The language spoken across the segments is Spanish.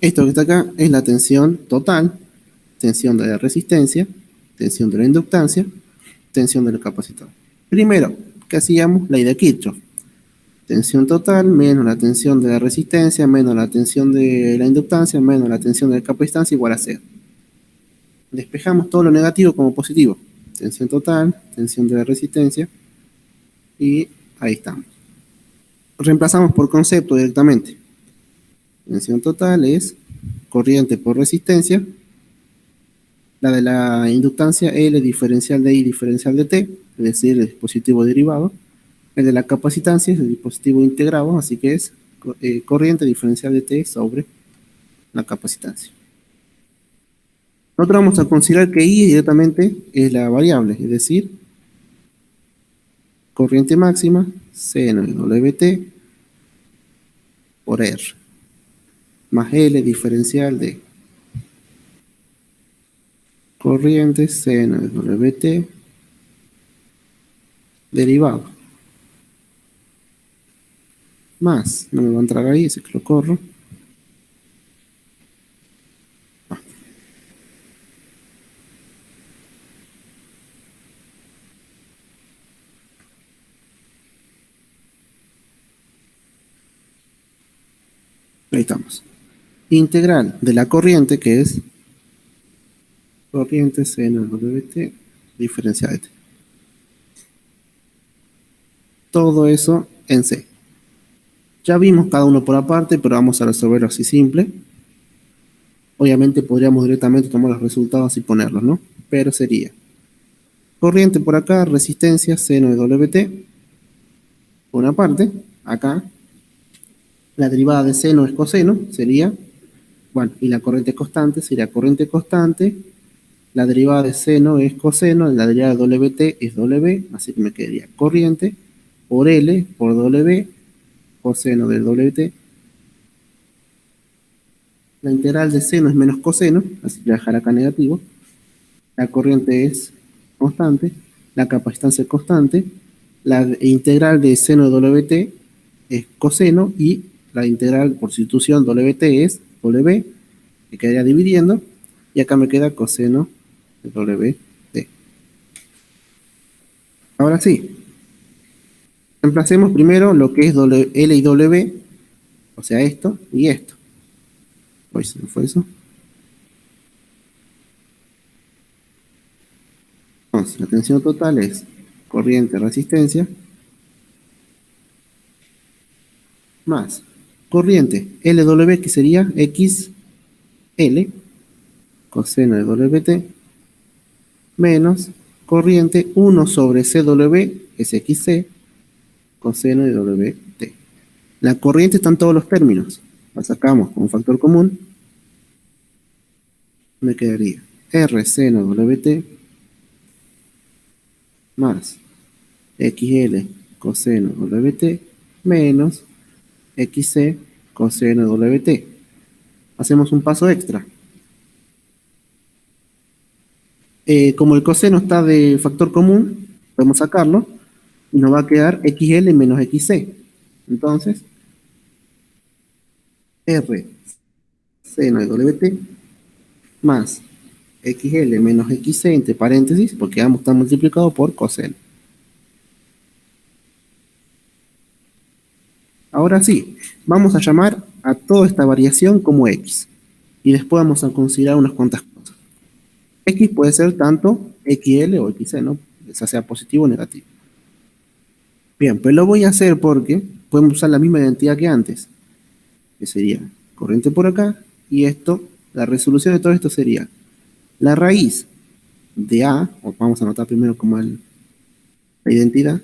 Esto que está acá es la tensión total, tensión de la resistencia, tensión de la inductancia, tensión del capacitor. Primero, ¿qué hacíamos? Ley de Kirchhoff. Tensión total menos la tensión de la resistencia menos la tensión de la inductancia menos la tensión de la capacitancia igual a 0. Despejamos todo lo negativo como positivo. Tensión total, tensión de la resistencia y ahí estamos. Reemplazamos por concepto directamente. Tensión total es corriente por resistencia. La de la inductancia L diferencial de I diferencial de T, es decir, el dispositivo derivado. El de la capacitancia es el dispositivo integrado, así que es corriente diferencial de T sobre la capacitancia. Nosotros vamos a considerar que I directamente es la variable, es decir, corriente máxima, seno de WT por R, más L diferencial de corriente seno de WT derivado. Más, no me va a entrar ahí, así que lo corro. Ahí estamos. Integral de la corriente, que es corriente seno de WT diferencial de T. Todo eso en C. Ya vimos cada uno por aparte, pero vamos a resolverlo así simple. Obviamente podríamos directamente tomar los resultados y ponerlos, ¿no? Pero sería corriente por acá, resistencia, seno de WT. Por una parte, acá, la derivada de seno es coseno, sería, bueno, y la corriente constante sería corriente constante. La derivada de seno es coseno, la derivada de WT es W, así que me quedaría corriente por L por W, coseno del WT. La integral de seno es menos coseno, así que voy a dejar acá negativo. La corriente es constante, la capacitancia es constante, la integral de seno de WT es coseno y la integral por sustitución WT es W, que quedaría dividiendo, y acá me queda coseno de WT. Ahora sí, reemplacemos primero lo que es L y W, o sea esto y esto. Hoy se me fue eso. Entonces, la tensión total es corriente resistencia más corriente LW, que sería XL, coseno de WT, menos corriente 1 sobre CW, es XC, coseno de WT. La corriente está en todos los términos. La sacamos con un factor común. Me quedaría R seno WT más XL coseno WT menos XC coseno WT. Hacemos un paso extra. Como el coseno está de factor común, podemos sacarlo y nos va a quedar XL menos XC. Entonces, R seno de WT más XL menos XC entre paréntesis, porque ambos están multiplicados por coseno. Ahora sí, vamos a llamar a toda esta variación como X. Y después vamos a considerar unas cuantas cosas. X puede ser tanto XL o XC, ¿no? Ya sea positivo o negativo. Bien, pues lo voy a hacer porque podemos usar la misma identidad que antes, que sería corriente por acá, y esto, la resolución de todo esto sería la raíz de A, o vamos a anotar primero como la identidad,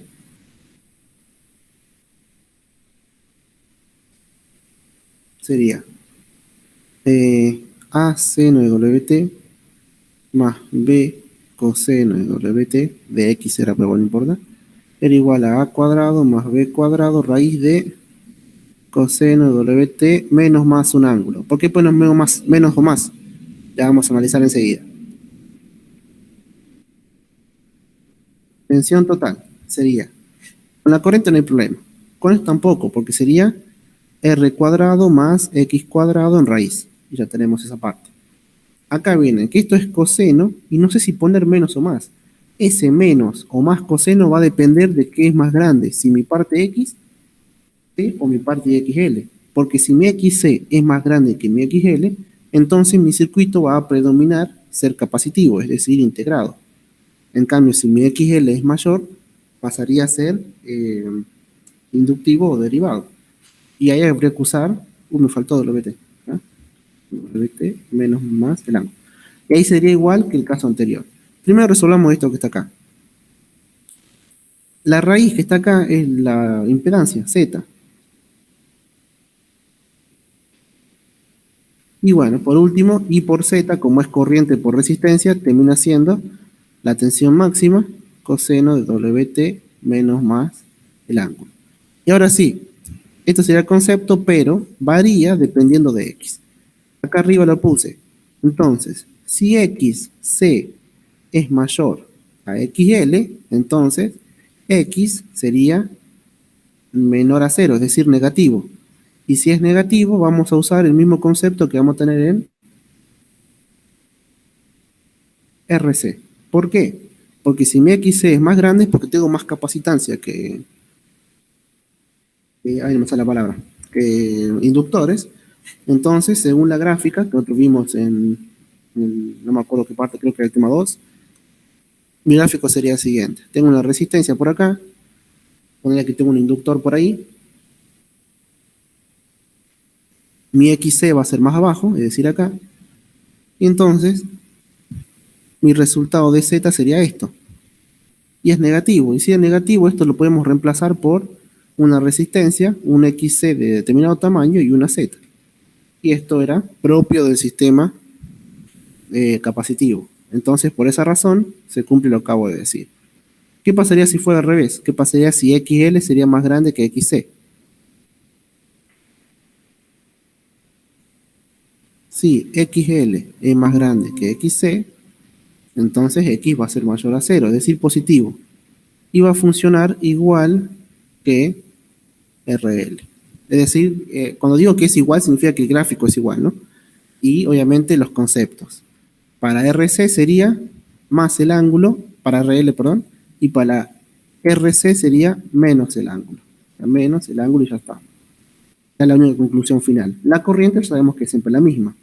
sería A seno de WT más B coseno de WT, de X era, pero bueno, no importa, era igual a cuadrado más B cuadrado raíz de coseno de WT menos más un ángulo. ¿Por qué ponemos menos o más? Ya vamos a analizar enseguida. Tensión total sería, con la corriente no hay problema, con esto tampoco, porque sería R cuadrado más X cuadrado en raíz. y ya tenemos esa parte. Acá viene que esto es coseno y no sé si poner menos o más. Ese menos o más coseno va a depender de qué es más grande, si mi parte x ¿sí? O mi parte XL. Porque si mi XC es más grande que mi XL, entonces mi circuito va a predominar ser capacitivo, es decir, integrado. En cambio, si mi XL es mayor, pasaría a ser inductivo o derivado. Y ahí habría que usar, me faltó WT, ¿ah? WT menos más el ángulo. Y ahí sería igual que el caso anterior. Primero resolvamos esto que está acá. La raíz que está acá es la impedancia, Z. Y bueno, por último, I por Z, como es corriente por resistencia, termina siendo la tensión máxima coseno de WT menos más el ángulo. Y ahora sí, esto sería el concepto, pero varía dependiendo de X. Acá arriba lo puse. Entonces, si XC es mayor a XL, entonces X sería menor a cero, es decir, negativo. Y si es negativo, vamos a usar el mismo concepto que vamos a tener en RC. ¿Por qué? Porque si mi XC es más grande es porque tengo más capacitancia ahí no me sale la palabra, que inductores. Entonces, según la gráfica que nosotros vimos no me acuerdo qué parte, creo que era el tema 2, mi gráfico sería el siguiente. Tengo una resistencia por acá, pondría que tengo un inductor por ahí, mi XC va a ser más abajo, es decir, acá, y entonces mi resultado de Z sería esto. Y es negativo. Y si es negativo, esto lo podemos reemplazar por una resistencia, un XC de determinado tamaño y una Z. Y esto era propio del sistema capacitivo. Entonces, por esa razón, se cumple lo que acabo de decir. ¿Qué pasaría si fuera al revés? ¿Qué pasaría si XL sería más grande que XC? Si XL es más grande que XC, entonces X va a ser mayor a cero, es decir, positivo. Y va a funcionar igual que RL. Es decir, cuando digo que es igual, significa que el gráfico es igual, ¿no? Y obviamente los conceptos. Para RC sería más el ángulo, para RL, perdón, y para RC sería menos el ángulo. O sea, menos el ángulo y ya está. Esa es la única conclusión final. La corriente sabemos que es siempre la misma,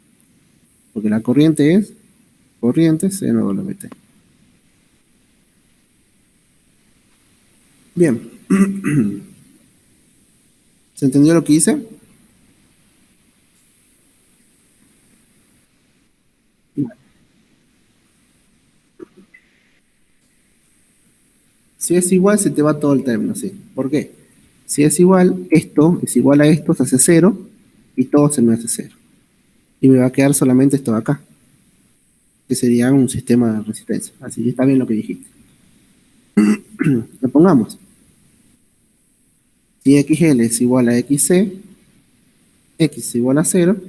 porque la corriente es corriente seno WT. Bien. ¿Se entendió lo que hice? Si es igual, se te va todo el término, ¿sí? ¿Por qué? Si es igual, esto es igual a esto, se hace cero, y todo se me hace cero. Y me va a quedar solamente esto de acá, que sería un sistema de resistencia. Así que está bien lo que dijiste. Lo pongamos. Si XL es igual a XC, X es igual a cero,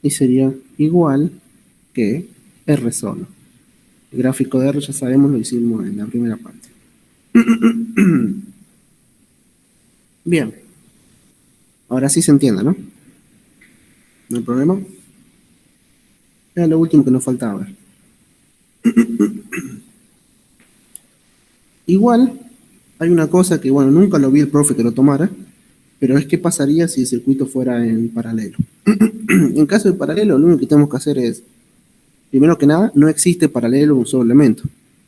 y sería igual que R solo. El gráfico de R ya sabemos, lo hicimos en la primera parte. Bien. Ahora sí se entiende, ¿no? No hay problema. Era lo último que nos faltaba ver. Igual, hay una cosa que, bueno, nunca lo vi el profe que lo tomara, pero es qué pasaría si el circuito fuera en paralelo. En caso de paralelo, lo único que tenemos que hacer es, primero que nada, no existe paralelo un solo elemento,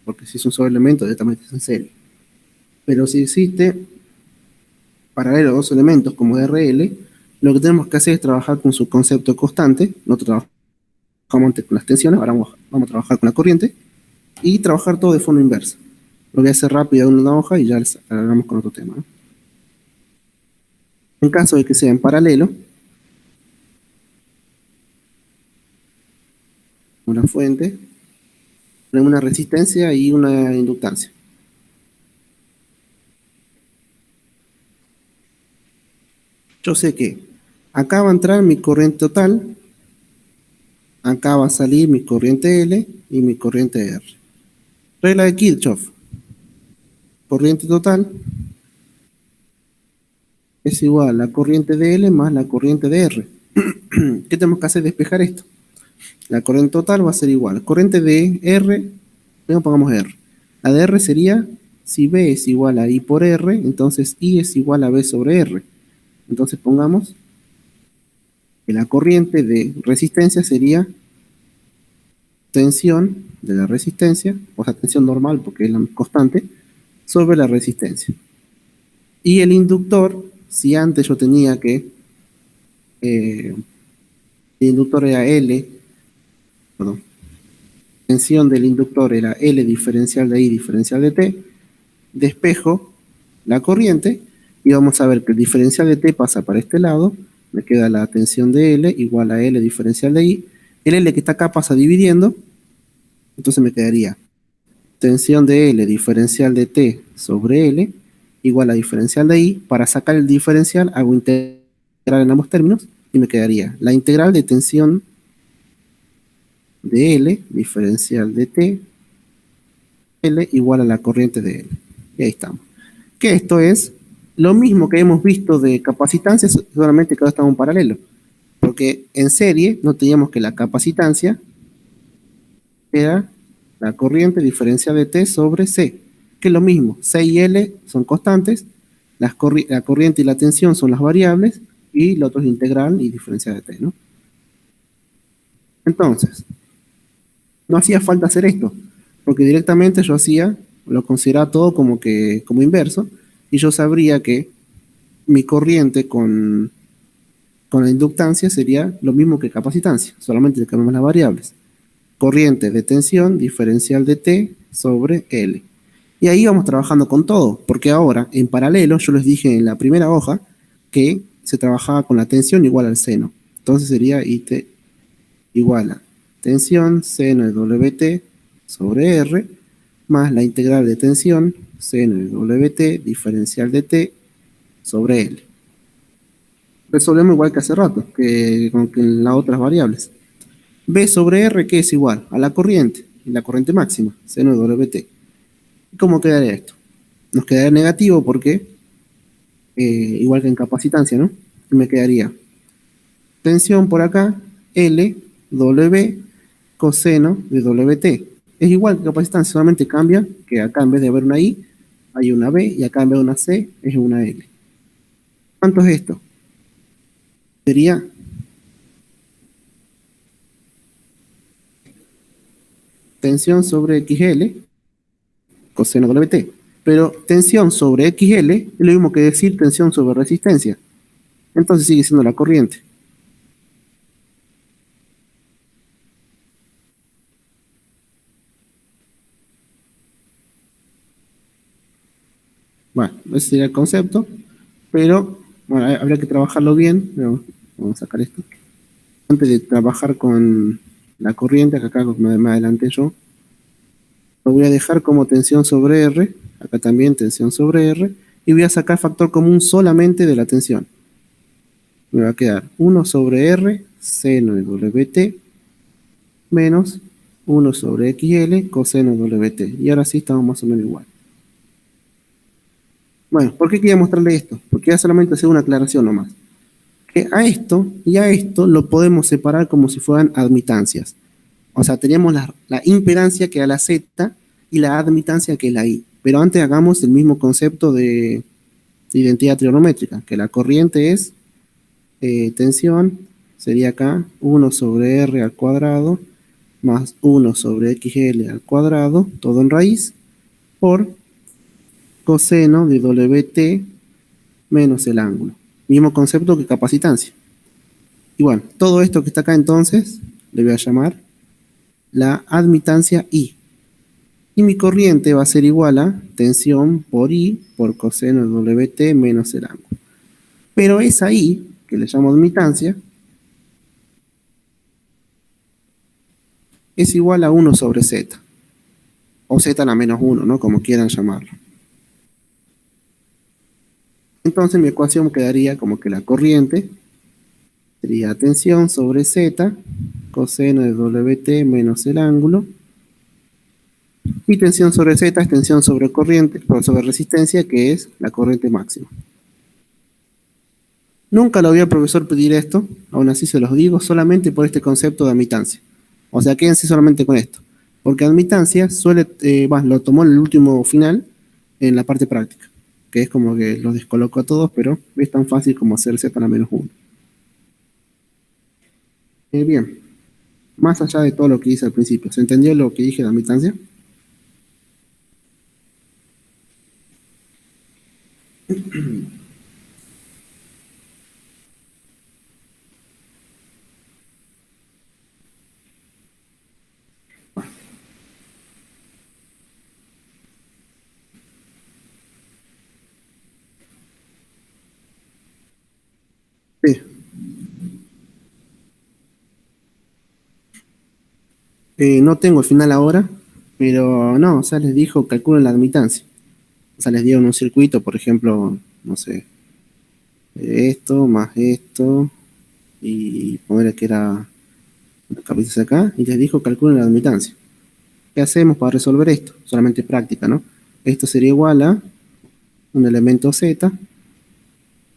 porque si es un solo elemento, directamente es en serie. Pero si existe paralelo a dos elementos como RL, lo que tenemos que hacer es trabajar con su concepto constante. Nosotros trabajamos antes con las tensiones, ahora vamos a trabajar con la corriente, y trabajar todo de forma inversa. Lo voy a hacer rápido en una hoja y ya hablamos con otro tema, ¿no? En caso de que sea en paralelo, una fuente, una resistencia y una inductancia. Yo sé que acá va a entrar mi corriente total, acá va a salir mi corriente L y mi corriente R. Regla de Kirchhoff. Corriente total es igual a la corriente de L más la corriente de R. ¿Qué tenemos que hacer? Despejar esto. La corriente total va a ser igual. Corriente de R, luego pongamos R. La de R sería, si B es igual a I por R, entonces I es igual a B sobre R. Entonces pongamos que la corriente de resistencia sería tensión de la resistencia, o sea, tensión normal porque es la constante, sobre la resistencia. Y el inductor, si antes yo tenía que el inductor era L, perdón, tensión del inductor era L diferencial de I diferencial de T, despejo la corriente y vamos a ver que el diferencial de T pasa para este lado, me queda la tensión de L igual a L diferencial de I, el L que está acá pasa dividiendo, entonces me quedaría tensión de L diferencial de T sobre L igual a diferencial de I. Para sacar el diferencial hago integral en ambos términos y me quedaría la integral de tensión de L diferencial de T L igual a la corriente de L. Y ahí estamos. Que esto es lo mismo que hemos visto de capacitancia, solamente que ahora estamos en paralelo. Porque en serie no teníamos que la capacitancia era la corriente diferencial de T sobre C, que es lo mismo. C y L son constantes, la corriente y la tensión son las variables, y lo otro es integral y diferencial de T, ¿no? Entonces, no hacía falta hacer esto, porque directamente yo lo consideraba todo como inverso, y yo sabría que mi corriente con la inductancia sería lo mismo que capacitancia, solamente le cambiamos las variables. Corriente de tensión diferencial de T sobre L. Y ahí vamos trabajando con todo, porque ahora, en paralelo, yo les dije en la primera hoja que se trabajaba con la tensión igual al seno. Entonces sería IT igual a tensión seno de WT sobre R más la integral de tensión seno de WT diferencial de T sobre L. Resolvemos igual que hace rato, con las otras variables. B sobre R, que es igual a la corriente máxima, seno de WT. ¿Cómo quedaría esto? Nos quedaría negativo porque, igual que en capacitancia, ¿no? Me quedaría tensión por acá, L, W, coseno de WT. Es igual que capacitancia, solamente cambia que acá en vez de haber una I, hay una B, y acá en vez de una C, es una L. ¿Cuánto es esto? Sería tensión sobre XL, coseno WT. Pero tensión sobre XL es lo mismo que decir tensión sobre resistencia. Entonces sigue siendo la corriente. Bueno, ese sería el concepto, pero bueno, habría que trabajarlo bien. Pero vamos a sacar esto. Antes de trabajar con la corriente, que acá me adelanté yo, lo voy a dejar como tensión sobre R, acá también tensión sobre R, y voy a sacar factor común solamente de la tensión. Me va a quedar 1 sobre R, seno de WT, menos 1 sobre XL, coseno de WT. Y ahora sí estamos más o menos igual. Bueno, ¿por qué quería mostrarle esto? Porque ya solamente hacer una aclaración nomás. Que a esto y a esto lo podemos separar como si fueran admitancias. O sea, teníamos la impedancia que es la Z y la admitancia que es la I. Pero antes hagamos el mismo concepto de identidad trigonométrica, que la corriente es tensión, sería acá 1 sobre R al cuadrado más 1 sobre XL al cuadrado, todo en raíz, por coseno de WT menos el ángulo. Mismo concepto que capacitancia. Y bueno, todo esto que está acá entonces, le voy a llamar la admitancia I. Y mi corriente va a ser igual a tensión por I por coseno de WT menos el ángulo. Pero esa I, que le llamo admitancia, es igual a 1 sobre Z. O Z a la menos 1, ¿no? Como quieran llamarlo. Entonces mi ecuación quedaría como que la corriente sería tensión sobre Z, coseno de WT menos el ángulo. Y tensión sobre Z es tensión sobre corriente, sobre resistencia, que es la corriente máxima. Nunca lo vi al profesor pedir esto, aún así se los digo, solamente por este concepto de admitancia. O sea, quédense solamente con esto. Porque admitancia suele, lo tomó en el último final, en la parte práctica, que es como que los descoloco a todos, pero es tan fácil como hacer z a la menos 1. Bien, más allá de todo lo que hice al principio, ¿se entendió lo que dije de admitancia? Sí. No tengo el final ahora, pero no, o sea, les dijo calculen la admitancia. O sea, les dieron un circuito, por ejemplo, no sé, esto más esto, y poner que era una cabeza acá, y les dijo calculen la admitancia. ¿Qué hacemos para resolver esto? Solamente práctica, ¿no? Esto sería igual a un elemento z,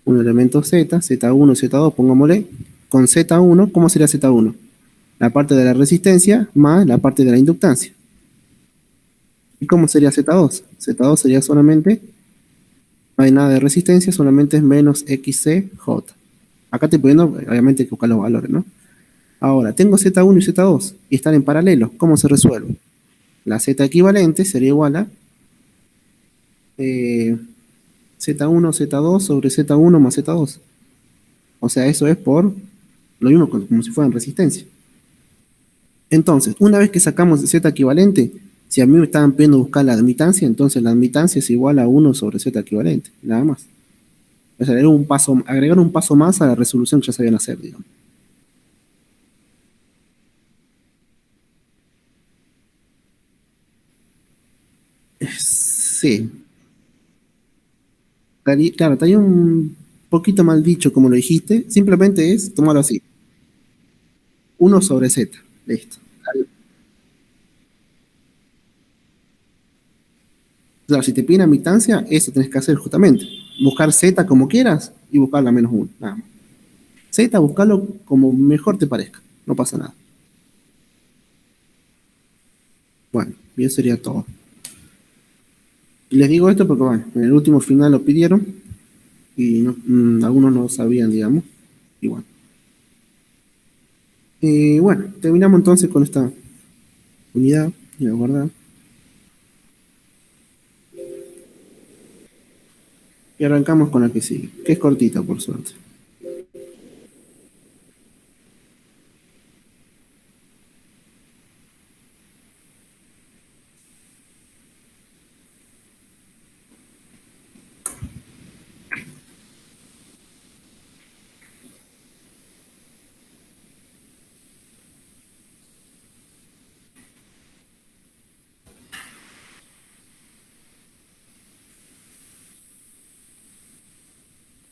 z1 y z2, pongámosle, con z1, ¿cómo sería z1? La parte de la resistencia más la parte de la inductancia. ¿Y cómo sería z2? Z2 sería solamente, no hay nada de resistencia, solamente es menos xc j. Acá estoy poniendo, obviamente hay que buscar los valores, ¿no? Ahora, tengo z1 y z2 y están en paralelo. ¿Cómo se resuelve? La z equivalente sería igual a z1, z2 sobre z1 más z2. O sea, eso es por lo mismo como si fueran resistencia. Entonces, una vez que sacamos z equivalente, si a mí me estaban pidiendo buscar la admitancia, entonces la admitancia es igual a 1 sobre z equivalente, nada más. O sea, agregar un paso más a la resolución que ya sabían hacer, digamos. Sí, claro, está ahí un poquito mal dicho como lo dijiste, simplemente es tomarlo así, 1 sobre z, listo. Claro, si te piden admitancia, eso tenés que hacer justamente. Buscar z como quieras y buscar la menos 1, nada más. Z, buscarlo como mejor te parezca, no pasa nada. Bueno, y eso sería todo. Y les digo esto porque, bueno, en el último final lo pidieron y algunos no sabían, digamos. Y bueno. Bueno, terminamos entonces con esta unidad, y la guardar. Y arrancamos con la que sigue, que es cortita, por suerte.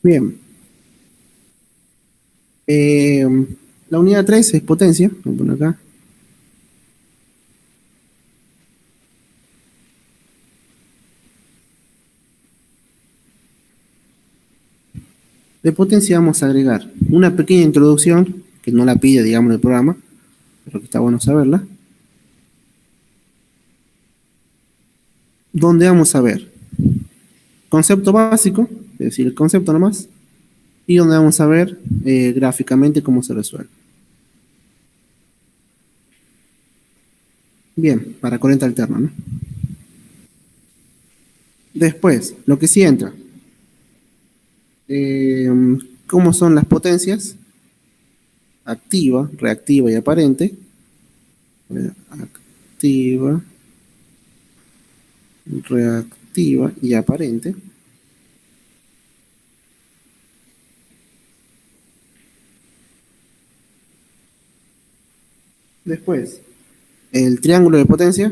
Bien. Eh, la unidad 3 es potencia, voy a poner acá. De potencia vamos a agregar una pequeña introducción, que no la pide, digamos, en el programa, pero que está bueno saberla, donde vamos a ver concepto básico, es decir, el concepto nomás, y donde vamos a ver gráficamente cómo se resuelve. Bien, para corriente alterna, ¿no? Después, lo que sí entra, cómo son las potencias, activa, reactiva y aparente. Activa, reactiva y aparente. Después, el triángulo de potencia,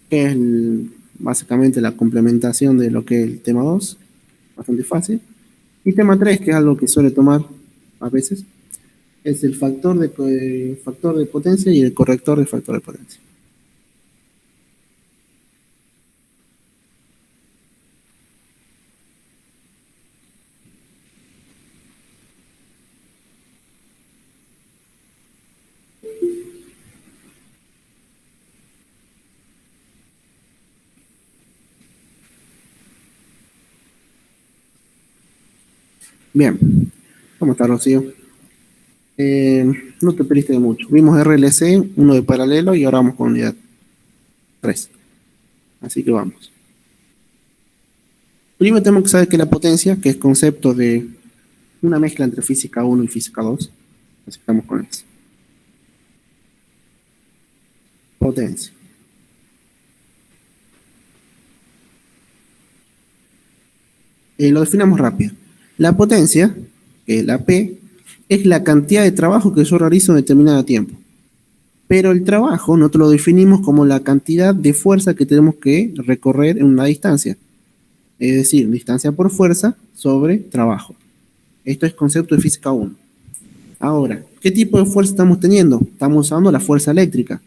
que es básicamente la complementación de lo que es el tema 2, bastante fácil. Y tema 3, que es algo que suele tomar a veces, es el factor de potencia y el corrector de factor de potencia. Bien, ¿cómo está, Rocío? No te perdiste de mucho. Vimos RLC, uno de paralelo y ahora vamos con unidad 3. Así que vamos. Primero tenemos que saber que la potencia, que es concepto de una mezcla entre física 1 y física 2. Así que estamos con eso. Potencia. Lo definamos rápido. La potencia, que es la P, es la cantidad de trabajo que yo realizo en determinado tiempo. Pero el trabajo nosotros lo definimos como la cantidad de fuerza que tenemos que recorrer en una distancia. Es decir, distancia por fuerza sobre trabajo. Esto es concepto de física 1. Ahora, ¿qué tipo de fuerza estamos teniendo? Estamos usando la fuerza eléctrica.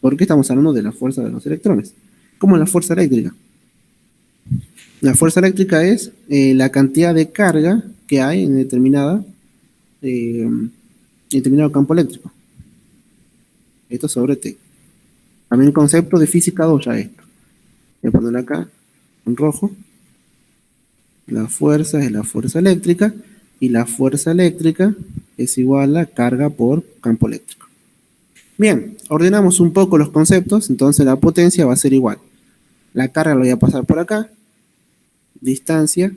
¿Por qué estamos hablando de la fuerza de los electrones? ¿Cómo es la fuerza eléctrica? La fuerza eléctrica es la cantidad de carga que hay en determinado campo eléctrico. Esto sobre T. También el concepto de física 2 ya esto. Voy a ponerlo acá en rojo. La fuerza es la fuerza eléctrica y la fuerza eléctrica es igual a carga por campo eléctrico. Bien, ordenamos un poco los conceptos, entonces la potencia va a ser igual. La carga la voy a pasar por acá, distancia,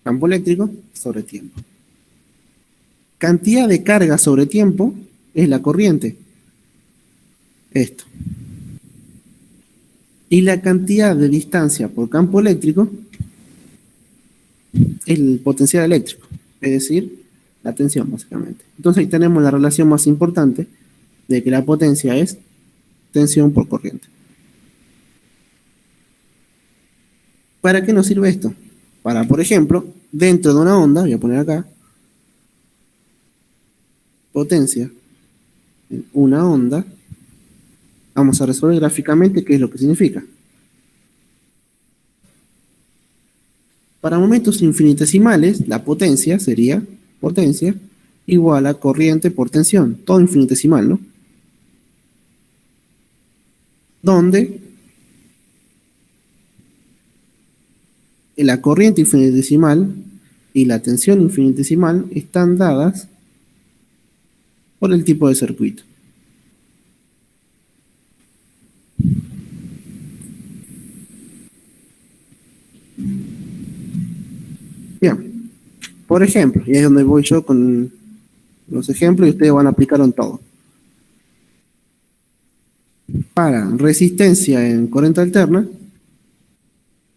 campo eléctrico sobre tiempo. Cantidad de carga sobre tiempo es la corriente. Esto. Y la cantidad de distancia por campo eléctrico es el potencial eléctrico, es decir, la tensión básicamente. Entonces ahí tenemos la relación más importante de que la potencia es tensión por corriente. ¿Para qué nos sirve esto? Para, por ejemplo, dentro de una onda, voy a poner acá, potencia en una onda, vamos a resolver gráficamente qué es lo que significa. Para momentos infinitesimales, la potencia sería potencia igual a corriente por tensión, todo infinitesimal, ¿no? Donde la corriente infinitesimal y la tensión infinitesimal están dadas por el tipo de circuito. Bien, por ejemplo, y es donde voy yo con los ejemplos y ustedes van a aplicar en todo. Para resistencia en corriente alterna,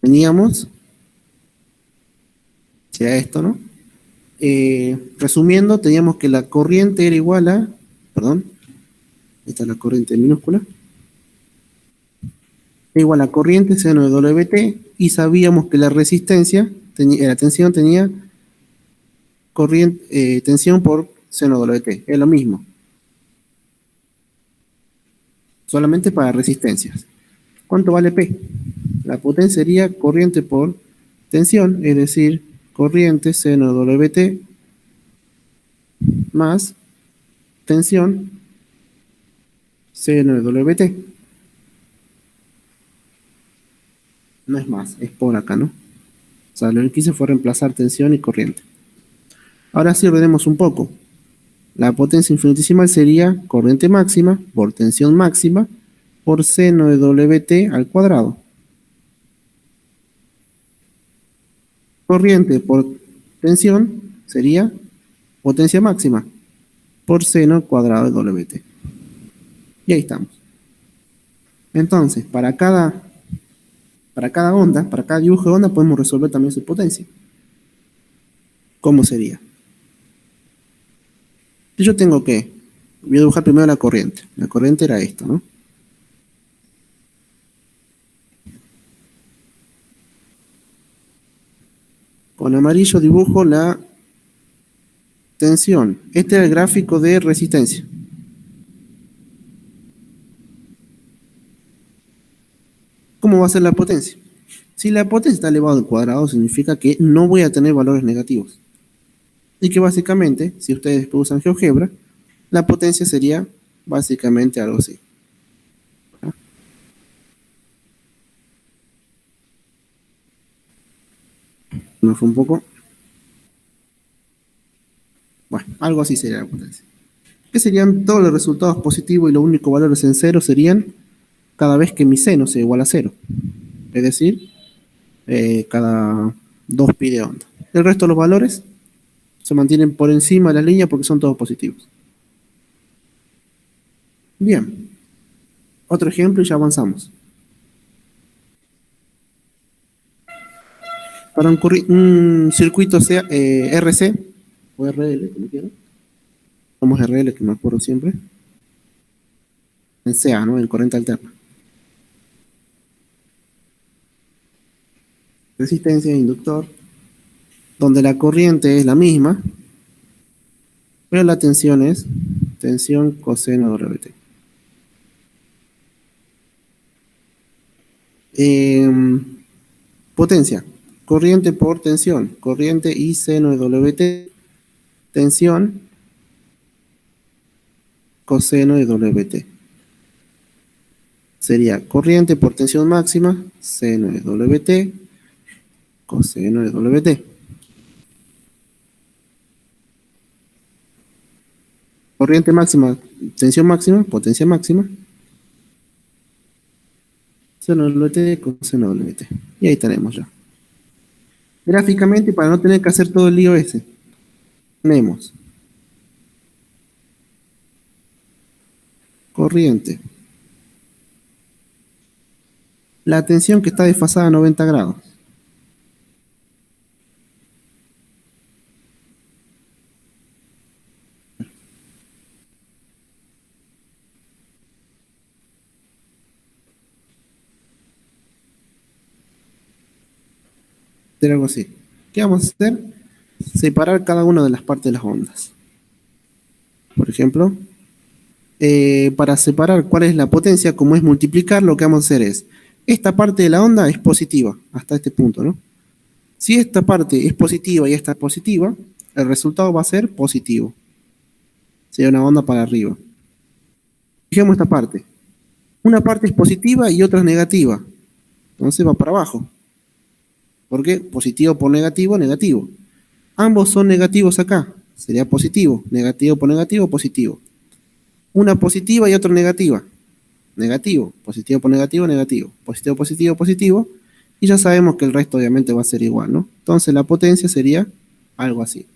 teníamos, sea esto, ¿no? Resumiendo, teníamos que la corriente era igual a, perdón, esta es la corriente minúscula, igual a corriente seno de WT y sabíamos que la resistencia, la tensión tenía tensión por seno de WT, es lo mismo, solamente para resistencias. ¿Cuánto vale P? La potencia sería corriente por tensión, es decir, corriente seno de WT más tensión seno de WT. No es más, es por acá, ¿no? O sea, lo que hice fue reemplazar tensión y corriente. Ahora sí ordenemos un poco. La potencia infinitesimal sería corriente máxima por tensión máxima por seno de WT al cuadrado. Corriente por tensión sería potencia máxima por seno cuadrado de WT. Y ahí estamos. Entonces, para cada onda, para cada dibujo de onda, podemos resolver también su potencia. ¿Cómo sería? Yo tengo que, voy a dibujar primero la corriente. La corriente era esto, ¿no? Con amarillo dibujo la tensión. Este es el gráfico de resistencia. ¿Cómo va a ser la potencia? Si la potencia está elevada al cuadrado, significa que no voy a tener valores negativos. Y que básicamente, si ustedes usan GeoGebra, la potencia sería básicamente algo así. ¿No fue un poco? Bueno, algo así sería la potencia. ¿Qué serían todos los resultados positivos y los únicos valores en cero? Serían cada vez que mi seno sea igual a cero. Es decir, cada 2 pi de onda. El resto de los valores se mantienen por encima de la línea porque son todos positivos. Bien, otro ejemplo y ya avanzamos. Para un circuito sea, RC o RL, como quieran. Vamos RL, que me acuerdo siempre. En CA, ¿no? En corriente alterna. Resistencia, inductor, donde la corriente es la misma, pero la tensión es tensión coseno WT. Potencia, corriente por tensión, corriente I seno de WT, tensión coseno de WT. Sería corriente por tensión máxima, seno de WT, coseno de WT. Corriente máxima, tensión máxima, potencia máxima, seno de WT, coseno de WT. Y ahí tenemos ya. Gráficamente, para no tener que hacer todo el lío ese, tenemos corriente, la tensión que está desfasada a 90 grados. Hacer algo así. ¿Qué vamos a hacer? Separar cada una de las partes de las ondas. Por ejemplo, para separar cuál es la potencia, como es multiplicar, lo que vamos a hacer es, esta parte de la onda es positiva, hasta este punto, ¿no? Si esta parte es positiva y esta es positiva, el resultado va a ser positivo. Sería una onda para arriba. Fijemos esta parte. Una parte es positiva y otra es negativa. Entonces va para abajo. ¿Por qué? Positivo por negativo, negativo. Ambos son negativos acá. Sería positivo. Negativo por negativo, positivo. Una positiva y otra negativa. Negativo. Positivo por negativo, negativo. Positivo, positivo, positivo. Y ya sabemos que el resto obviamente va a ser igual, ¿no? Entonces la potencia sería algo así.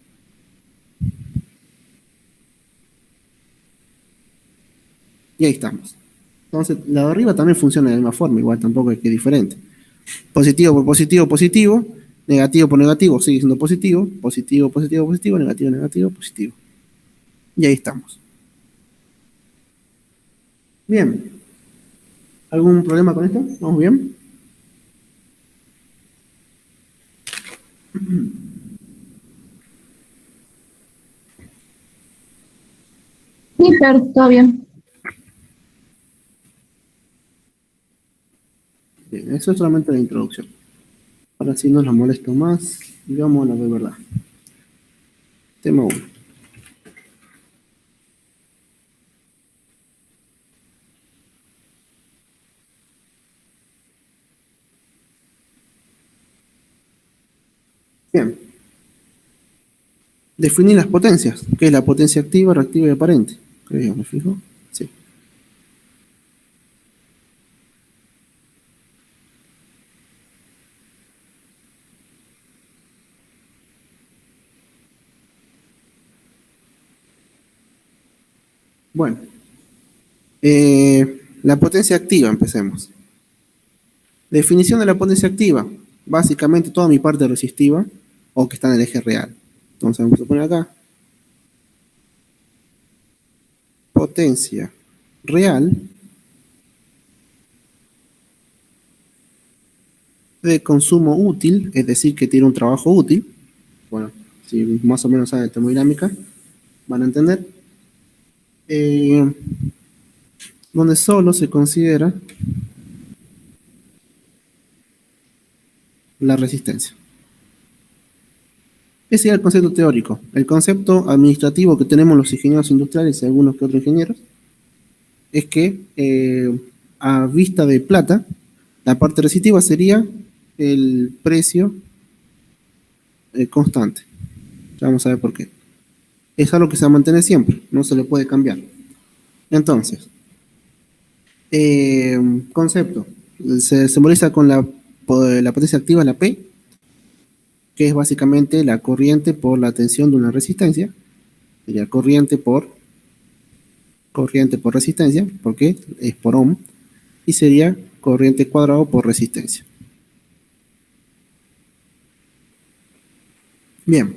Y ahí estamos. Entonces la de arriba también funciona de la misma forma, igual tampoco es que es diferente. Positivo por positivo, positivo. Negativo por negativo, sigue siendo positivo. Positivo, positivo, positivo. Negativo, negativo, positivo. Y ahí estamos. Bien. ¿Algún problema con esto? ¿Vamos bien? Sí, Fer, todo bien. Bien, eso es solamente la introducción. Ahora sí no los molesto más. Y vamos a la de verdad. Tema 1. Bien. Definir las potencias. ¿Qué es la potencia activa, reactiva y aparente? Creo, ¿me fijo? Sí. Bueno. La potencia activa, empecemos. Definición de la potencia activa. Básicamente toda mi parte resistiva o que está en el eje real. Entonces vamos a poner acá. Potencia real de consumo útil, es decir, que tiene un trabajo útil. Bueno, si más o menos saben termodinámica, van a entender. Donde solo se considera la resistencia. Ese es el concepto teórico. El concepto administrativo que tenemos los ingenieros industriales y algunos que otros ingenieros es que a vista de plata, la parte resistiva sería el precio constante. Ya vamos a ver por qué. Es algo que se va a mantener siempre, no se le puede cambiar. Entonces, concepto, se simboliza con la potencia activa, la P, que es básicamente la corriente por la tensión de una resistencia. Sería corriente por resistencia, porque es por ohm, y sería corriente cuadrado por resistencia. Bien,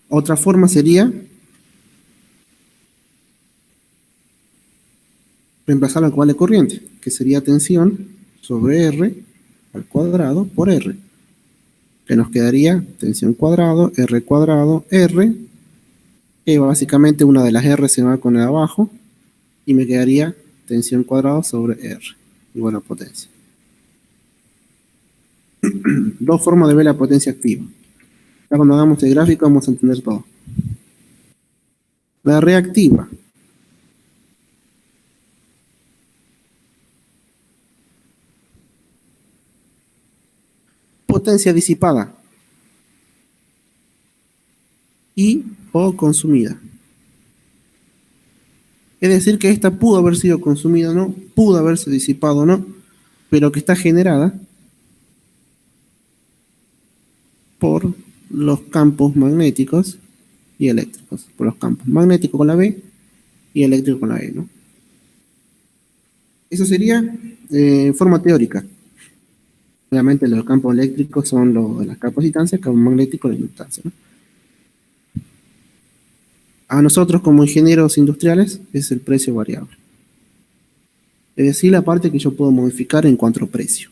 otra forma sería reemplazar la cual de corriente, que sería tensión sobre R al cuadrado por R, que nos quedaría tensión cuadrado, R, que básicamente una de las R se va con el abajo, y me quedaría tensión cuadrado sobre R, igual a potencia. Dos formas de ver la potencia activa. Ya cuando hagamos el gráfico vamos a entender todo. La reactiva. Potencia disipada y o consumida. Es decir, que esta pudo haber sido consumida o no, pudo haberse disipado o no, pero que está generada por los campos magnéticos y eléctricos. Por los campos magnéticos con la B y eléctrico con la E, ¿no? Eso sería forma teórica. Obviamente los campos eléctricos son los de las capacitancias, campos magnéticos la inductancia, ¿no? A nosotros como ingenieros industriales es el precio variable. Es decir, la parte que yo puedo modificar en cuanto a precio.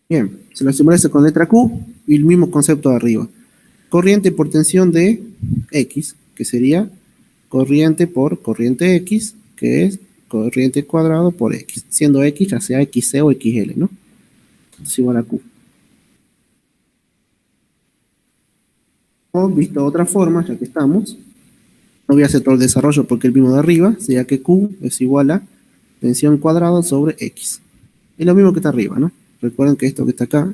Bien, se lo simboliza con letra Q y el mismo concepto de arriba. Corriente por tensión de X, que sería corriente por corriente X, que es corriente cuadrado por X, siendo X ya sea XC o XL, ¿no? Entonces igual a Q. O visto de otra forma, ya que estamos, no voy a hacer todo el desarrollo porque el mismo de arriba, sería que Q es igual a tensión cuadrada sobre X. Es lo mismo que está arriba, ¿no? Recuerden que esto que está acá,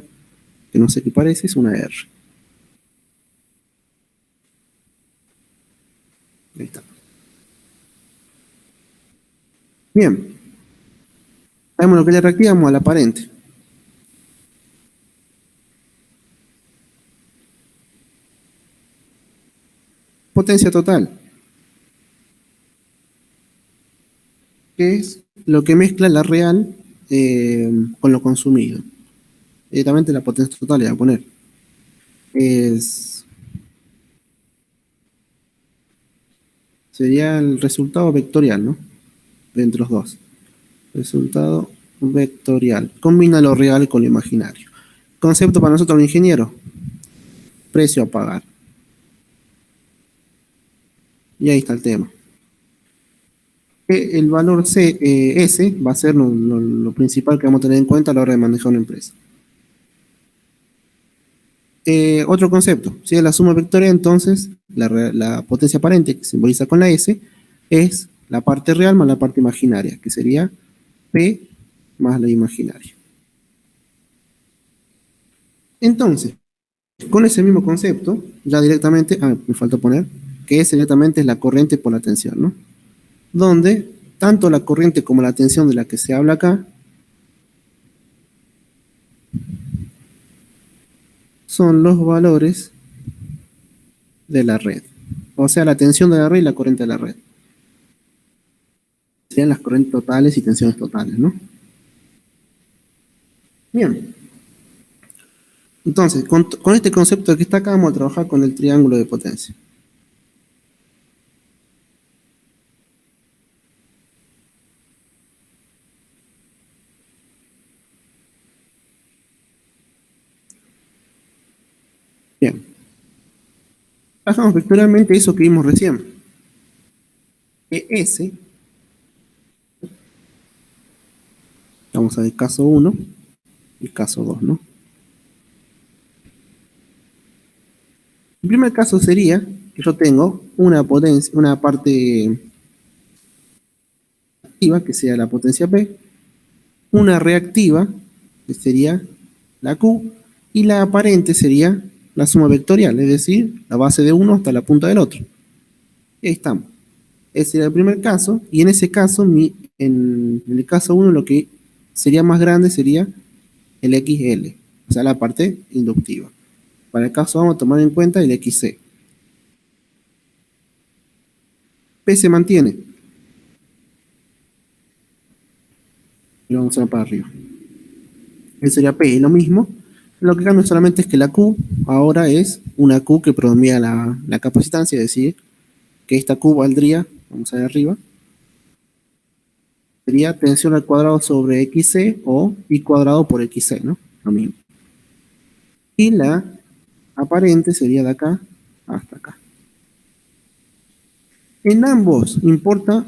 que no sé qué parece, es una R. Ahí está. Bien. Sabemos lo que le reactivamos al aparente. Potencia total, que es lo que mezcla la real con lo consumido. Directamente la potencia total le voy a poner. Sería el resultado vectorial, ¿no? Entre los dos. Resultado vectorial. Combina lo real con lo imaginario. Concepto para nosotros los ingenieros. Precio a pagar. Y ahí está el tema. El valor S va a ser lo principal que vamos a tener en cuenta a la hora de manejar una empresa. Otro concepto, si es la suma vectorial, entonces la potencia aparente, que simboliza con la S, es la parte real más la parte imaginaria, que sería P más la imaginaria. Entonces, con ese mismo concepto, ya directamente, me falta poner, que S directamente es la corriente por la tensión, ¿no? Donde tanto la corriente como la tensión de la que se habla acá son los valores de la red. O sea, la tensión de la red y la corriente de la red. Serían las corrientes totales y tensiones totales, ¿no? Bien. Entonces, con este concepto que está acá, vamos a trabajar con el triángulo de potencia. Bien. Trabajamos vectorialmente eso que vimos recién. Que S, vamos a ver caso 1 y caso 2, ¿no? El primer caso sería que yo tengo una potencia, una parte activa, que sea la potencia P, una reactiva, que sería la Q, y la aparente sería la suma vectorial, es decir, la base de uno hasta la punta del otro. Y ahí estamos. Ese sería el primer caso, y en ese caso, en el caso 1, lo que sería más grande sería el XL, o sea, la parte inductiva. Para el caso vamos a tomar en cuenta el XC. P se mantiene. Y vamos a ir para arriba. Ese sería P, y lo mismo. Lo que cambia solamente es que la Q ahora es una Q que predomina la capacitancia, es decir, que esta Q valdría, vamos a ver arriba, sería tensión al cuadrado sobre XC o I cuadrado por XC, ¿no? Lo mismo. Y la aparente sería de acá hasta acá. En ambos importa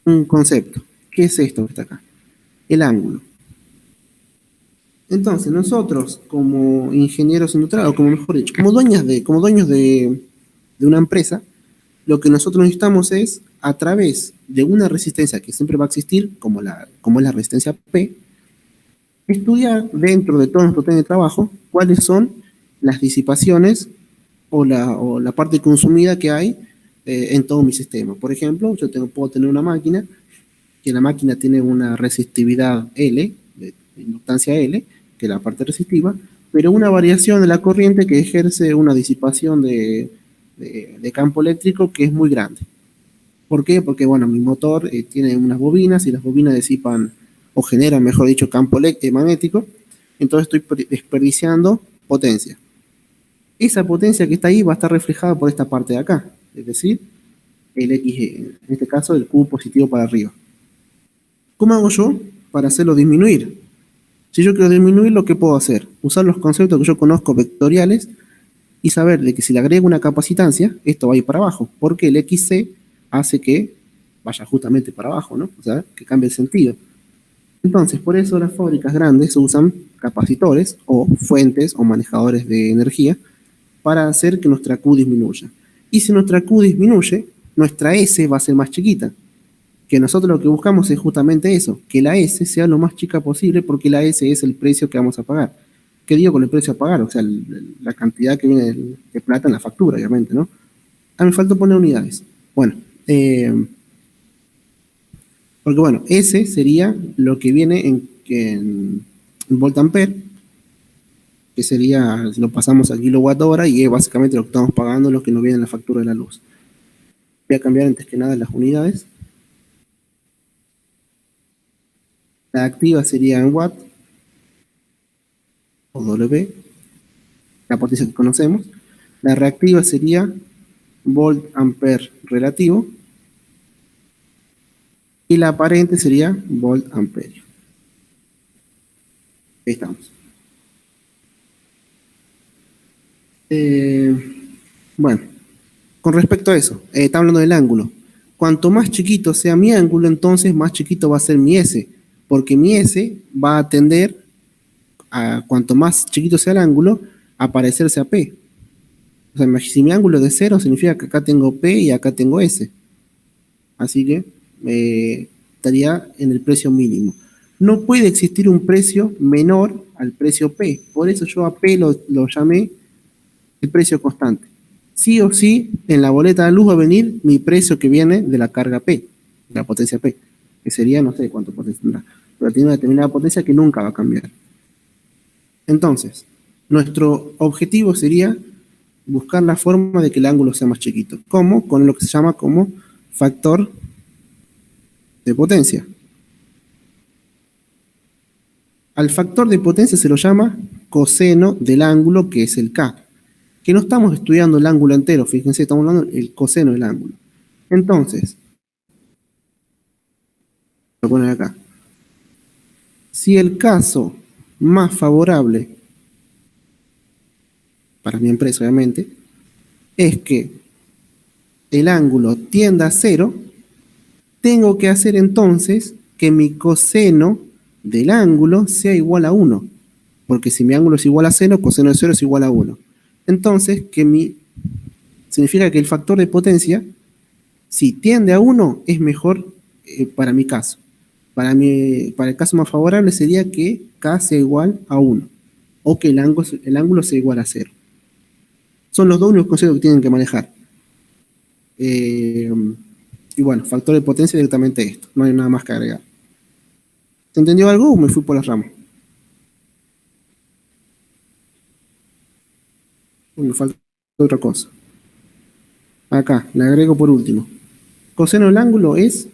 un concepto. ¿Qué es esto que está acá? El ángulo. Entonces, nosotros como ingenieros industriales, o como mejor dicho, como dueños de una empresa, lo que nosotros necesitamos es, a través de una resistencia que siempre va a existir, como es la resistencia P, estudiar dentro de todo nuestro tema de trabajo cuáles son las disipaciones o la parte consumida que hay en todo mi sistema. Por ejemplo, puedo tener una máquina, que la máquina tiene una resistividad L, de inductancia L, que es la parte resistiva, pero una variación de la corriente que ejerce una disipación de campo eléctrico que es muy grande. ¿Por qué? Porque, bueno, mi motor tiene unas bobinas y las bobinas disipan o generan, mejor dicho, campo magnético, entonces estoy desperdiciando potencia. Esa potencia que está ahí va a estar reflejada por esta parte de acá, es decir, el X, en este caso el Q positivo para arriba. ¿Cómo hago yo para hacerlo disminuir? Si yo quiero disminuir, ¿lo que puedo hacer? Usar los conceptos que yo conozco vectoriales y saber de que si le agrego una capacitancia, esto va a ir para abajo, porque el XC hace que vaya justamente para abajo, ¿no? O sea, que cambie el sentido. Entonces, por eso las fábricas grandes usan capacitores o fuentes o manejadores de energía para hacer que nuestra Q disminuya. Y si nuestra Q disminuye, nuestra S va a ser más chiquita. Que nosotros lo que buscamos es justamente eso, que la S sea lo más chica posible, porque la S es el precio que vamos a pagar. ¿Qué digo con el precio a pagar? O sea, la cantidad que viene de plata en la factura, obviamente, ¿no? Ah, me falta poner unidades. Bueno, porque bueno, S sería lo que viene en voltampere, que sería, si lo pasamos a kilowatt hora, y es básicamente lo que estamos pagando, lo que nos viene en la factura de la luz. Voy a cambiar antes que nada las unidades. La activa sería en watt, o W, la potencia que conocemos. La reactiva sería volt ampere relativo. Y la aparente sería volt amperio. Ahí estamos. Bueno, con respecto a eso, está hablando del ángulo. Cuanto más chiquito sea mi ángulo, entonces más chiquito va a ser mi S, porque mi S va a tender a, cuanto más chiquito sea el ángulo, a parecerse a P. O sea, si mi ángulo es de 0, significa que acá tengo P y acá tengo S. Así que estaría en el precio mínimo. No puede existir un precio menor al precio P. Por eso yo a P lo llamé el precio constante. Sí o sí, en la boleta de luz va a venir mi precio que viene de la carga P, de la potencia P, que sería, no sé cuánto potencia tendrá, pero tiene una determinada potencia que nunca va a cambiar. Entonces, nuestro objetivo sería buscar la forma de que el ángulo sea más chiquito. ¿Cómo? Con lo que se llama como factor de potencia. Al factor de potencia se lo llama coseno del ángulo, que es el K. Que no estamos estudiando el ángulo entero, fíjense, estamos hablando del coseno del ángulo. Entonces, lo ponen acá. Si el caso más favorable, para mi empresa obviamente, es que el ángulo tienda a 0, tengo que hacer entonces que mi coseno del ángulo sea igual a 1. Porque si mi ángulo es igual a 0, coseno de 0 es igual a 1. Entonces, significa que el factor de potencia, si tiende a 1, es mejor para mi caso. Para el caso más favorable sería que K sea igual a 1, o que el ángulo sea igual a 0. Son los dos únicos conceptos que tienen que manejar. Y bueno, factor de potencia directamente esto. No hay nada más que agregar. ¿Se entendió algo o me fui por las ramas? Me falta otra cosa. Acá, le agrego por último. Coseno del ángulo es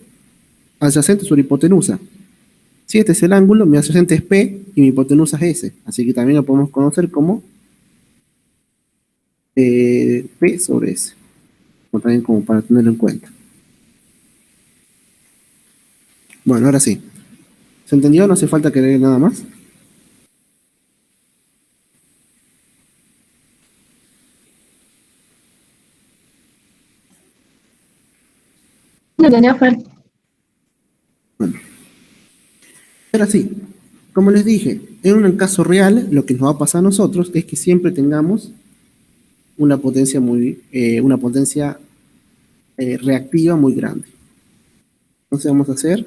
adyacente sobre hipotenusa. Si este es el ángulo, mi adyacente es P y mi hipotenusa es S. Así que también lo podemos conocer como P sobre S. O también como para tenerlo en cuenta. Bueno, ahora sí. ¿Se entendió? No hace falta que agregue nada más. ¿Lo entendió, Fer? Bueno, ahora sí. Como les dije, en un caso real, lo que nos va a pasar a nosotros es que siempre tengamos una potencia reactiva muy grande. Entonces vamos a hacer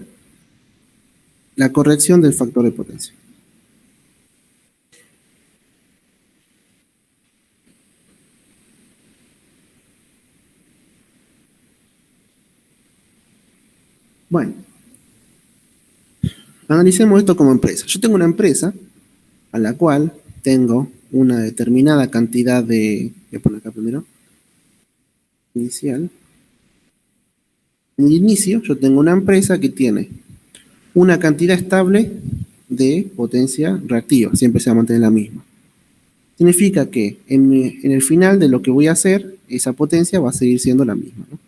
la corrección del factor de potencia. Bueno, analicemos esto como empresa. Yo tengo una empresa a la cual tengo una determinada cantidad de... Voy a poner acá primero. Inicial. En el inicio yo tengo una empresa que tiene una cantidad estable de potencia reactiva. Siempre se va a mantener la misma. Significa que en el final de lo que voy a hacer, esa potencia va a seguir siendo la misma, ¿no?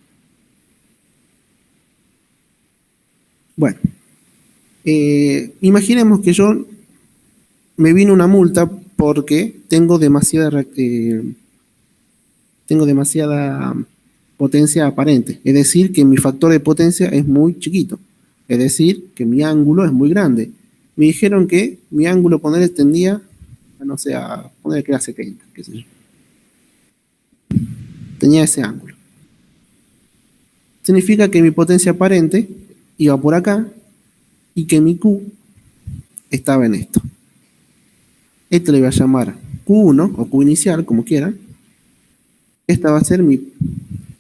Bueno, imaginemos que yo me vino una multa porque tengo demasiada potencia aparente. Es decir, que mi factor de potencia es muy chiquito. Es decir, que mi ángulo es muy grande. Me dijeron que mi ángulo, ponerle, tendía a, no sé, a poner que era 70, qué sé yo. Tenía ese ángulo. Significa que mi potencia aparente iba por acá y que mi Q estaba en esto. Esto le voy a llamar Q1 o Q inicial, como quieran. Esta va a ser mi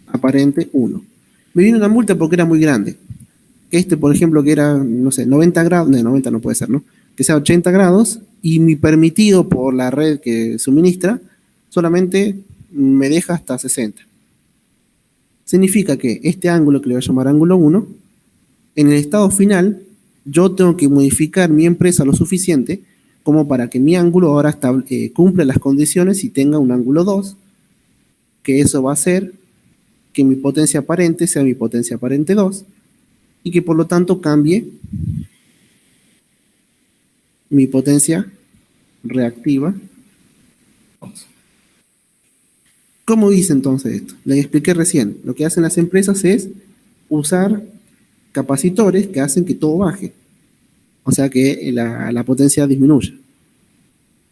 aparente 1. Me vino una multa porque era muy grande. Este, por ejemplo, que era, no sé, 90 grados, no, 90 no puede ser, ¿no? Que sea 80 grados y mi permitido por la red que suministra solamente me deja hasta 60. Significa que este ángulo, que le voy a llamar ángulo 1, en el estado final, yo tengo que modificar mi empresa lo suficiente como para que mi ángulo ahora cumpla las condiciones y tenga un ángulo 2, que eso va a hacer que mi potencia aparente sea mi potencia aparente 2, y que por lo tanto cambie mi potencia reactiva 2. ¿Cómo hice entonces esto? Les expliqué recién. Lo que hacen las empresas es usar capacitores que hacen que todo baje. O sea que la potencia disminuya.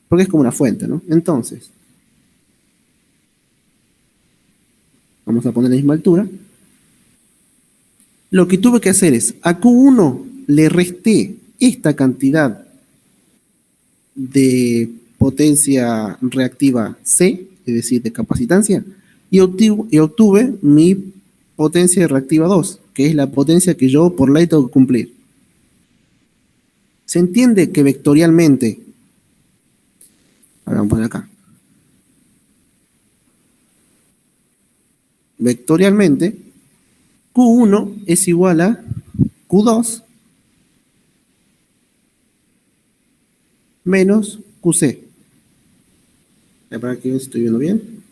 Porque es como una fuente, ¿no? Entonces, vamos a poner la misma altura. Lo que tuve que hacer es, a Q1 le resté esta cantidad de potencia reactiva C, es decir, de capacitancia, y obtuve mi potencia reactiva 2, que es la potencia que yo por ley tengo que cumplir. Se entiende que vectorialmente, ahora vamos a poner acá, vectorialmente, Q1 es igual a Q2 menos QC. Para que estoy viendo bien.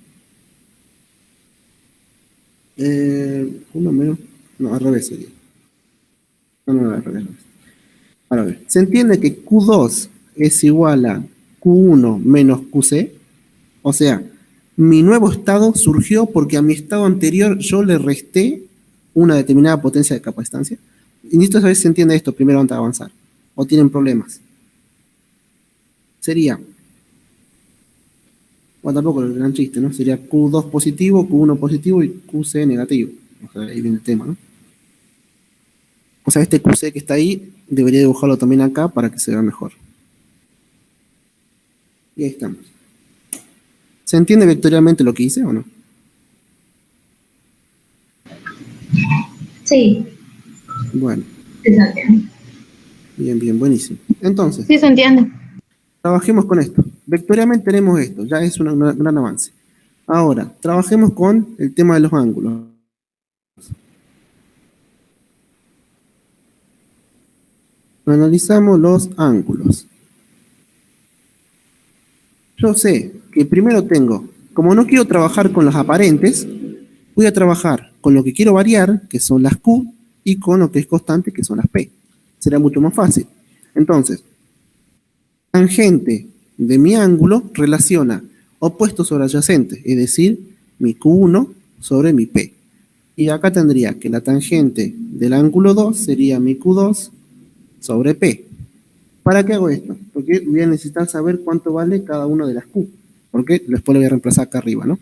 1 menos, no, al revés sería. No, al revés. Ahora a ver, se entiende que Q2 es igual a Q1 menos QC. O sea, mi nuevo estado surgió porque a mi estado anterior yo le resté una determinada potencia de capacitancia. Y necesito saber si se entiende esto primero antes de avanzar. O tienen problemas. Sería, bueno, tampoco el gran chiste, ¿no? Sería Q2 positivo, Q1 positivo y QC negativo. O sea, ahí viene el tema, ¿no? O sea, este QC que está ahí, debería dibujarlo también acá para que se vea mejor. Y ahí estamos. ¿Se entiende vectorialmente lo que hice o no? Sí, Bueno, sí se entiende. bien, buenísimo. Entonces, Sí se entiende. trabajemos con esto. Vectorialmente tenemos esto, ya es un gran avance. Ahora, trabajemos con el tema de los ángulos. Analizamos los ángulos. Yo sé que primero tengo, como no quiero trabajar con los aparentes, voy a trabajar con lo que quiero variar, que son las Q, y con lo que es constante, que son las P. Será mucho más fácil. Entonces, tangente de mi ángulo relaciona opuesto sobre adyacente, es decir, mi Q1 sobre mi P. Y acá tendría que la tangente del ángulo 2 sería mi Q2 sobre P. ¿Para qué hago esto? Porque voy a necesitar saber cuánto vale cada una de las Q. Porque después lo voy a reemplazar acá arriba, ¿no?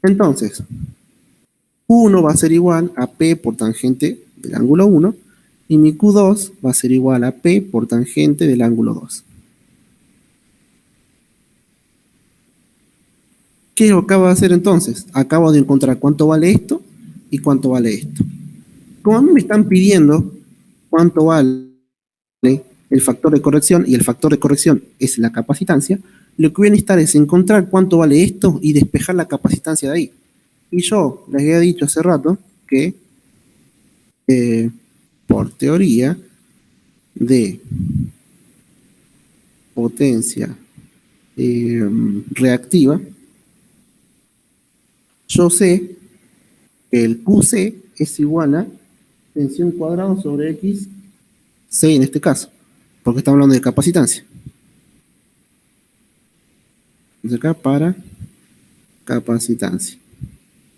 Entonces, Q1 va a ser igual a P por tangente del ángulo 1 y mi Q2 va a ser igual a P por tangente del ángulo 2. ¿Qué acabo de hacer entonces? Acabo de encontrar cuánto vale esto y cuánto vale esto. Como a mí me están pidiendo cuánto vale el factor de corrección y el factor de corrección es la capacitancia, lo que voy a necesitar es encontrar cuánto vale esto y despejar la capacitancia de ahí. Y yo les había dicho hace rato que por teoría de potencia reactiva, yo sé que el QC es igual a tensión cuadrada sobre X, C en este caso, porque estamos hablando de capacitancia. Entonces acá para capacitancia.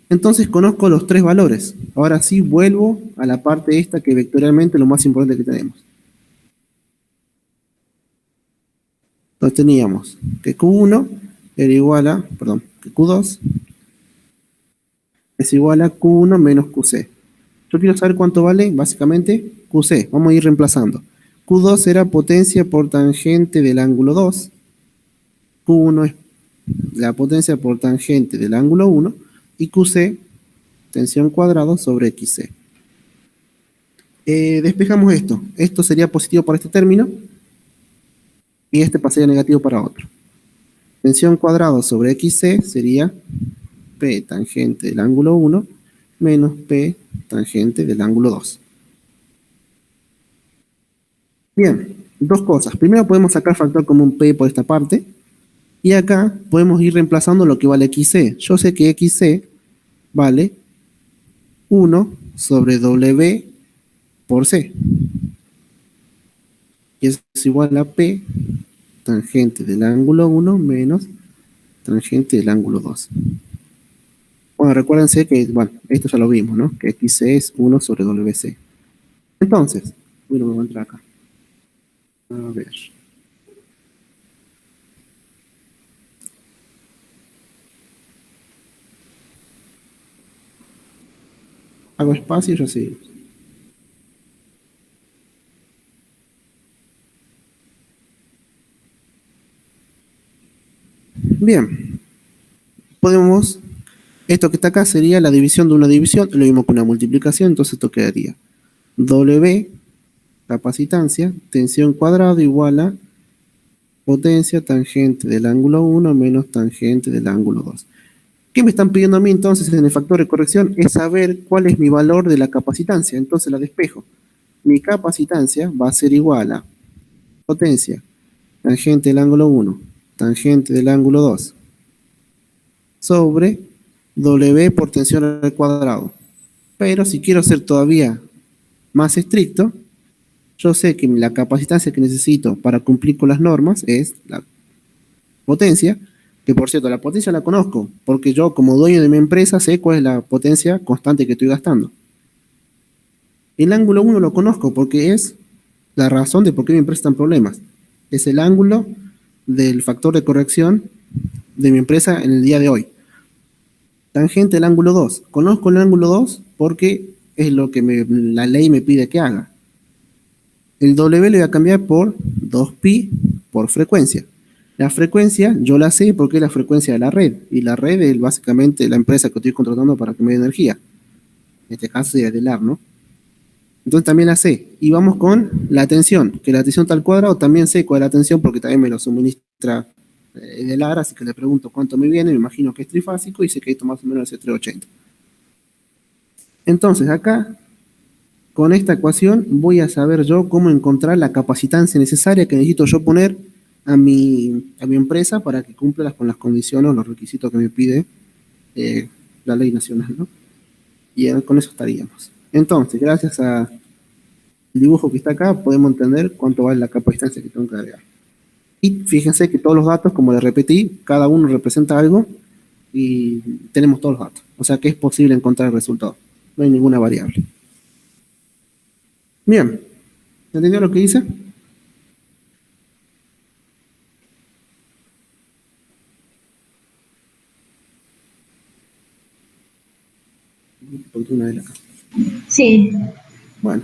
Entonces conozco los tres valores. Ahora sí vuelvo a la parte esta que vectorialmente es lo más importante que tenemos. Entonces teníamos que Q1 era igual a, perdón, que Q2 es igual a Q1 menos QC. Yo quiero saber cuánto vale, básicamente, QC. Vamos a ir reemplazando. Q2 era potencia por tangente del ángulo 2. Q1 es la potencia por tangente del ángulo 1. Y QC, tensión cuadrada sobre XC. Despejamos esto. Esto sería positivo para este término. Y este pasaría negativo para otro. Tensión cuadrada sobre XC sería P tangente del ángulo 1 menos P tangente del ángulo 2. Bien, dos cosas. Primero podemos sacar factor común P por esta parte. Y acá podemos ir reemplazando lo que vale XC. Yo sé que XC vale 1 sobre W por C. Y es igual a P tangente del ángulo 1 menos tangente del ángulo 2. Bueno, recuérdense que, bueno, esto ya lo vimos, ¿no? Que XC es 1 sobre WC. Entonces, bueno, me voy a entrar acá. A ver. Hago espacio y ya seguimos. Bien. Podemos, esto que está acá sería la división de una división, lo mismo que una multiplicación, entonces esto quedaría W, capacitancia, tensión cuadrada igual a potencia tangente del ángulo 1 menos tangente del ángulo 2. ¿Qué me están pidiendo a mí entonces en el factor de corrección? Es saber cuál es mi valor de la capacitancia. Entonces la despejo. Mi capacitancia va a ser igual a potencia tangente del ángulo 1, tangente del ángulo 2, sobre W por tensión al cuadrado. Pero si quiero ser todavía más estricto, yo sé que la capacitancia que necesito para cumplir con las normas es la potencia, que por cierto, la potencia la conozco, porque yo como dueño de mi empresa sé cuál es la potencia constante que estoy gastando. El ángulo 1 lo conozco porque es la razón de por qué mi empresa está en problemas. Es el ángulo del factor de corrección de mi empresa en el día de hoy. Tangente del ángulo 2. Conozco el ángulo 2 porque es lo que la ley me pide que haga. El W le voy a cambiar por 2pi por frecuencia. La frecuencia, yo la sé porque es la frecuencia de la red. Y la red es básicamente la empresa que estoy contratando para que me dé energía. En este caso sería Delar, ¿no? Entonces también la sé. Y vamos con la tensión, que la tensión tal cuadrado también sé cuál es la tensión porque también me lo suministra Delar, así que le pregunto cuánto me viene, me imagino que es trifásico y sé que esto más o menos es 380. Entonces acá, con esta ecuación, voy a saber yo cómo encontrar la capacitancia necesaria que necesito yo poner a mi empresa para que cumpla con las condiciones o los requisitos que me pide eh, la ley nacional, ¿no? Y con eso estaríamos. Entonces, gracias al dibujo que está acá, podemos entender cuánto vale la capacitancia que tengo que agregar. Y fíjense que todos los datos, como les repetí, cada uno representa algo y tenemos todos los datos. O sea que es posible encontrar el resultado. No hay ninguna variable. Bien, ¿entendió lo que hice? Porque una de acá. Sí. Bueno,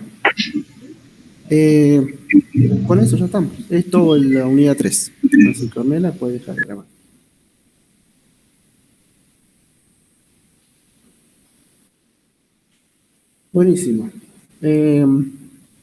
eh, con eso ya estamos. Es todo la unidad 3. Así que Ornella puede dejar de grabar. Buenísimo.